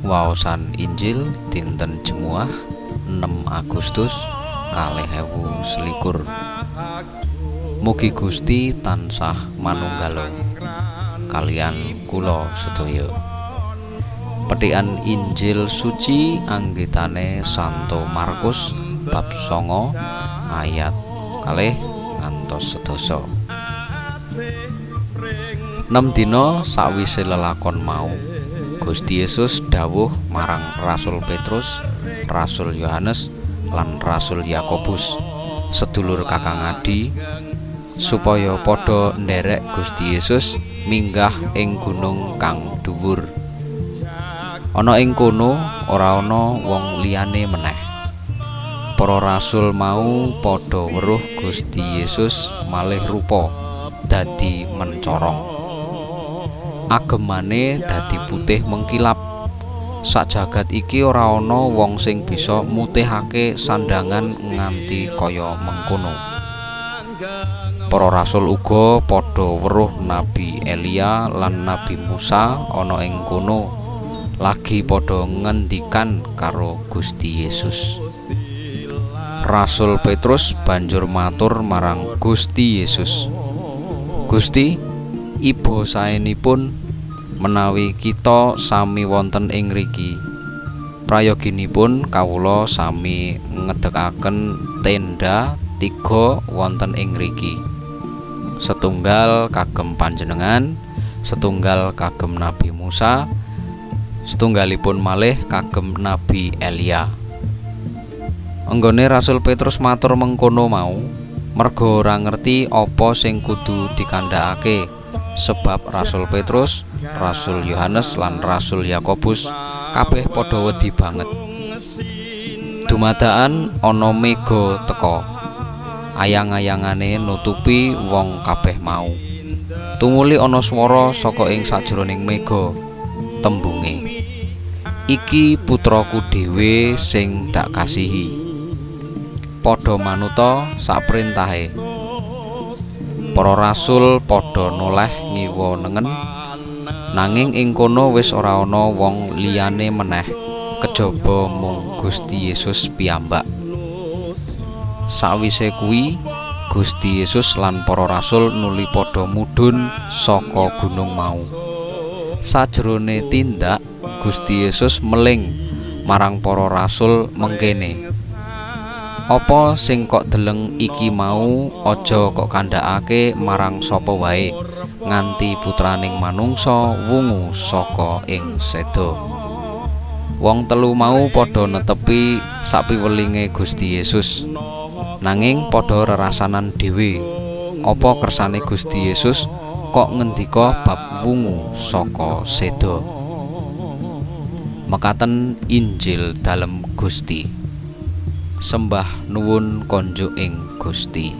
Waosan Injil dinten Jemuah 6 Agustus 2021. Mugi Gusti tansah manunggala kaliyan kula sedaya. Pethikan Injil suci anggitane Santo Markus bab 9 ayat 0 ngantos 11. 6 dina sawise lelakon mau, Gusti Yesus dawuh marang Rasul Petrus, Rasul Yohanes lan Rasul Yakobus, sedulur kakang adi, supaya padha nderek Gusti Yesus minggah ing gunung kang dhuwur. Ana ing kono ora ana wong liyane meneh. Para rasul mau padha weruh Gusti Yesus malih rupa dadi mencorong. Agemane dadi putih mengkilap. Sak jagat iki ora ana wong sing bisa mutihake sandangan nganti kaya mengkono. Para rasul uga padha weruh Nabi Elia lan Nabi Musa ana ing kono, lagi padha ngendikan karo Gusti Yesus. Rasul Petrus banjur matur marang Gusti Yesus, "Gusti, iba saenipun menawi kita sami wonten ing mriki. Prayoginipun kawula sami ngedekaken tenda 3 wonten ing mriki. Setunggal kagem panjenengan, setunggal kagem Nabi Musa, setunggalipun malih kagem Nabi Elia." Anggone Rasul Petrus matur mengkono mau, merga ora ngerti apa sing kudu dikandhakake, sebab Rasul Petrus, Rasul Yohanes lan Rasul Yakobus kabeh padha wedi banget. Dumadakan ana mega teka, ayang-ayangane nutupi wong kabeh mau. Tumuli ana swara saka ing sajroning mega, tembunge, "Iki putraku dhewe sing dak kasihi. Padha manuta saprintahe." Para rasul padha noleh ngiwa nengen, nanging ing kono wis ora ana wong liyane meneh kejaba mung Gusti Yesus piyambak. Sawise kuwi Gusti Yesus lan para rasul nuli padha mudhun saka gunung mau. Sajrone tindak Gusti Yesus meling marang para rasul mengkene, "Apa sing kok deleng iki mau aja kok kandhakake marang sapa wae nganti putraning manungsa wungu saka ing seda." Wong telu mau padha netepi sapiwelinge Gusti Yesus, nanging padha rerasanan dhewe apa kersane Gusti Yesus kok ngendika bab wungu saka seda. Mekaten Injil dalem Gusti. Sembah nuwun konjuk ing Gusti.